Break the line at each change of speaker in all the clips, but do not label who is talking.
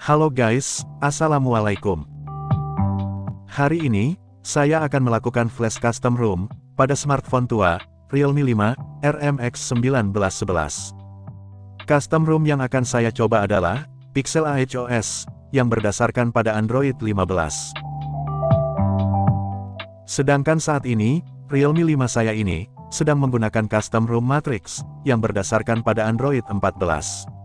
Halo guys, Assalamualaikum. Hari ini, saya akan melakukan flash custom ROM pada smartphone tua, Realme 5 RMX 1911. Custom ROM yang akan saya coba adalah Pixel AHOS yang berdasarkan pada Android 15. Sedangkan saat ini, Realme 5 saya ini sedang menggunakan custom ROM Matrix yang berdasarkan pada Android 14.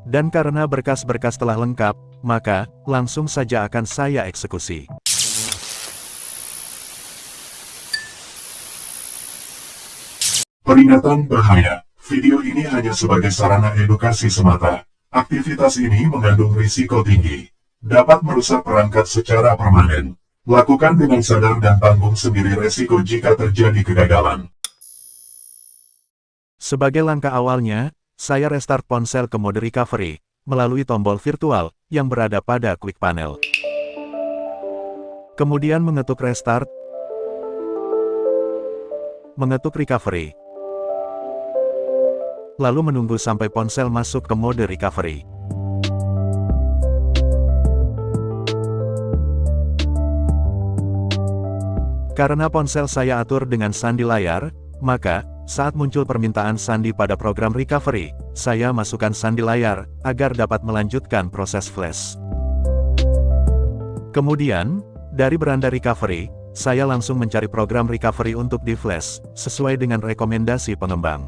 Dan karena berkas-berkas telah lengkap, maka langsung saja akan saya eksekusi.
Peringatan bahaya, video ini hanya sebagai sarana edukasi semata. Aktivitas ini mengandung risiko tinggi, dapat merusak perangkat secara permanen. Lakukan dengan sadar dan tanggung sendiri resiko jika terjadi kegagalan.
Sebagai langkah awalnya, saya restart ponsel ke mode recovery, melalui tombol virtual yang berada pada quick panel. Kemudian mengetuk restart, mengetuk recovery, lalu menunggu sampai ponsel masuk ke mode recovery. Karena ponsel saya atur dengan sandi layar, maka saat muncul permintaan sandi pada program recovery, saya masukkan sandi layar agar dapat melanjutkan proses flash. Kemudian, dari beranda recovery, saya langsung mencari program recovery untuk di flash, sesuai dengan rekomendasi pengembang.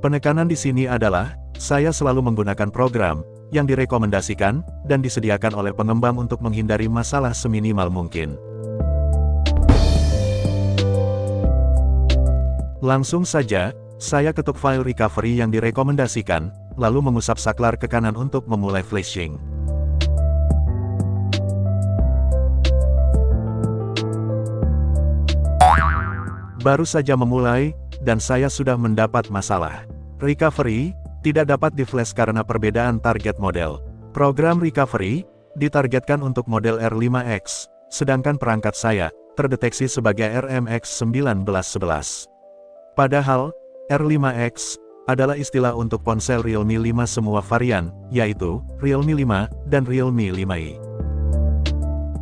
Penekanan di sini adalah, saya selalu menggunakan program yang direkomendasikan dan disediakan oleh pengembang untuk menghindari masalah seminimal mungkin. Langsung saja, saya ketuk file recovery yang direkomendasikan, lalu mengusap saklar ke kanan untuk memulai flashing. Baru saja memulai, dan saya sudah mendapat masalah. Recovery tidak dapat di-flash karena perbedaan target model. Program recovery ditargetkan untuk model R5X, sedangkan perangkat saya terdeteksi sebagai RMX 1911. Padahal, R5X adalah istilah untuk ponsel Realme 5 semua varian, yaitu Realme 5 dan Realme 5i.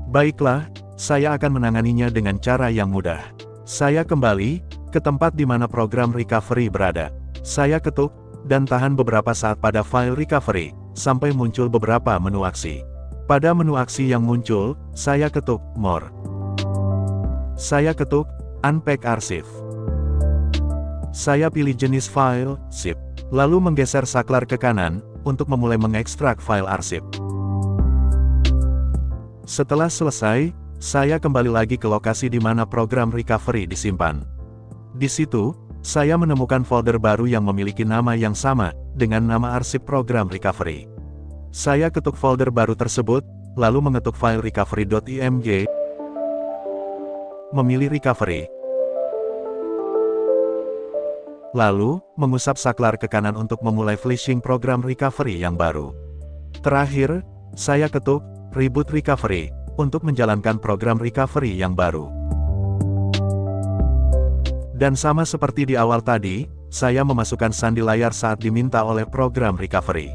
Baiklah, saya akan menanganinya dengan cara yang mudah. Saya kembali ke tempat di mana program recovery berada. Saya ketuk dan tahan beberapa saat pada file recovery, sampai muncul beberapa menu aksi. Pada menu aksi yang muncul, saya ketuk More. Saya ketuk Unpack Arsip. Saya pilih jenis file, zip, lalu menggeser saklar ke kanan, untuk memulai mengekstrak file arsip. Setelah selesai, saya kembali lagi ke lokasi di mana program recovery disimpan. Di situ, saya menemukan folder baru yang memiliki nama yang sama, dengan nama arsip program recovery. Saya ketuk folder baru tersebut, lalu mengetuk file recovery.img, memilih recovery. Lalu, mengusap saklar ke kanan untuk memulai flashing program recovery yang baru. Terakhir, saya ketuk Reboot Recovery untuk menjalankan program recovery yang baru. Dan sama seperti di awal tadi, saya memasukkan sandi layar saat diminta oleh program recovery.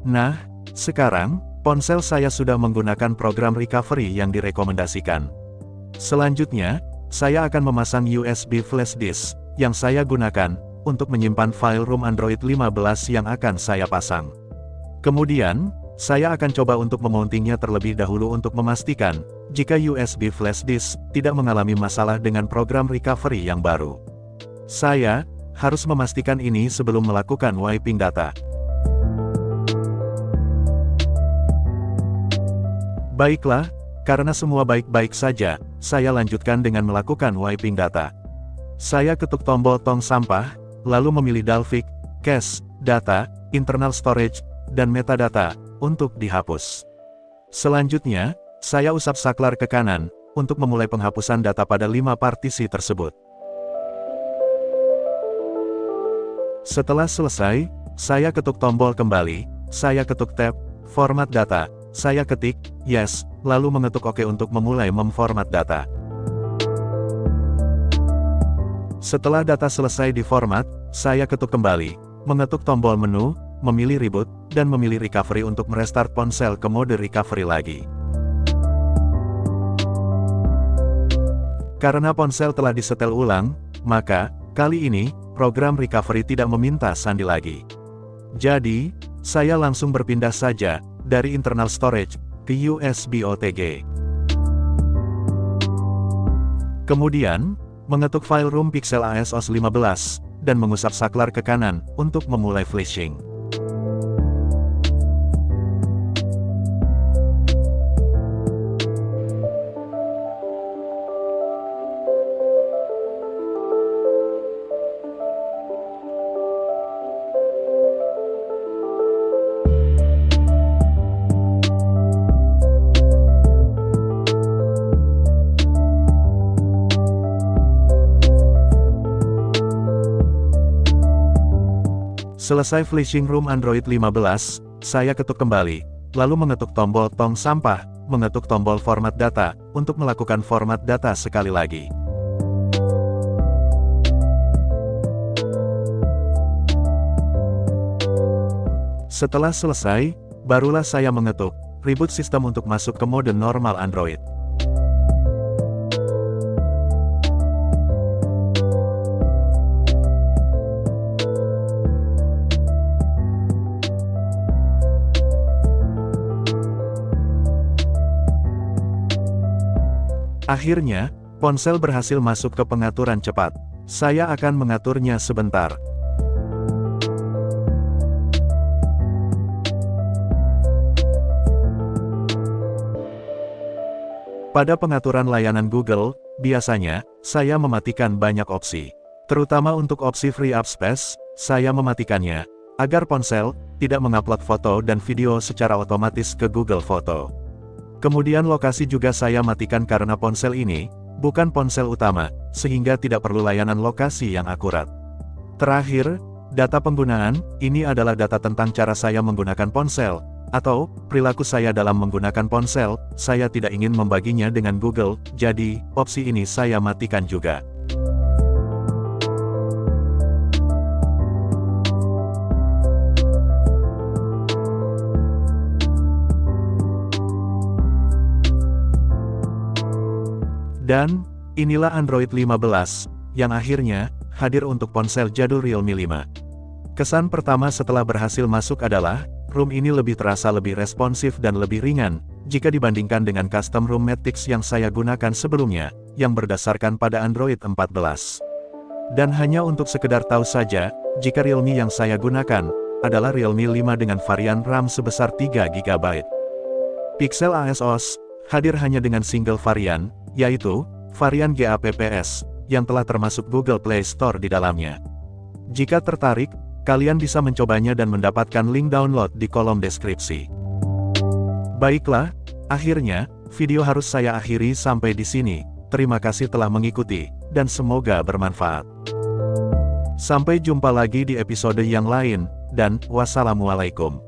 Nah, sekarang, ponsel saya sudah menggunakan program recovery yang direkomendasikan. Selanjutnya, saya akan memasang USB flash disk yang saya gunakan untuk menyimpan file ROM Android 15 yang akan saya pasang. Kemudian, saya akan coba untuk memountingnya terlebih dahulu untuk memastikan jika USB flash disk tidak mengalami masalah dengan program recovery yang baru. Saya harus memastikan ini sebelum melakukan wiping data. Baiklah, karena semua baik-baik saja, saya lanjutkan dengan melakukan wiping data. Saya ketuk tombol tong sampah, lalu memilih Dalvik, Cache, Data, Internal Storage, dan Metadata, untuk dihapus. Selanjutnya, saya usap saklar ke kanan, untuk memulai penghapusan data pada 5 partisi tersebut. Setelah selesai, saya ketuk tombol kembali, saya ketuk tab, Format Data, saya ketik, Yes, lalu mengetuk OK untuk memulai memformat data. Setelah data selesai diformat, saya ketuk kembali, mengetuk tombol menu, memilih reboot, dan memilih recovery untuk merestart ponsel ke mode recovery lagi. Karena ponsel telah disetel ulang, maka, kali ini, program recovery tidak meminta sandi lagi. Jadi, saya langsung berpindah saja, dari internal storage, ke USB OTG. Kemudian, mengetuk file room Pixel ASOS 15, dan mengusap saklar ke kanan, untuk memulai flashing. Selesai flashing room Android 15, saya ketuk kembali, lalu mengetuk tombol tong sampah, mengetuk tombol format data, untuk melakukan format data sekali lagi. Setelah selesai, barulah saya mengetuk reboot sistem untuk masuk ke mode normal Android. Akhirnya, ponsel berhasil masuk ke pengaturan cepat. Saya akan mengaturnya sebentar. Pada pengaturan layanan Google, biasanya, saya mematikan banyak opsi. Terutama untuk opsi Free Up Space, saya mematikannya, agar ponsel tidak mengupload foto dan video secara otomatis ke Google Foto. Kemudian lokasi juga saya matikan karena ponsel ini bukan ponsel utama, sehingga tidak perlu layanan lokasi yang akurat. Terakhir, data penggunaan, ini adalah data tentang cara saya menggunakan ponsel, atau perilaku saya dalam menggunakan ponsel. Saya tidak ingin membaginya dengan Google, jadi opsi ini saya matikan juga. Dan, inilah Android 15, yang akhirnya, hadir untuk ponsel jadul Realme 5. Kesan pertama setelah berhasil masuk adalah, ROM ini lebih terasa lebih responsif dan lebih ringan, jika dibandingkan dengan custom ROM Matrix yang saya gunakan sebelumnya, yang berdasarkan pada Android 14. Dan hanya untuk sekedar tahu saja, jika Realme yang saya gunakan, adalah Realme 5 dengan varian RAM sebesar 3 GB. Pixel ASOS, hadir hanya dengan single varian, yaitu, varian GAPPS, yang telah termasuk Google Play Store di dalamnya. Jika tertarik, kalian bisa mencobanya dan mendapatkan link download di kolom deskripsi. Baiklah, akhirnya, video harus saya akhiri sampai di sini. Terima kasih telah mengikuti, dan semoga bermanfaat. Sampai jumpa lagi di episode yang lain, dan wassalamualaikum.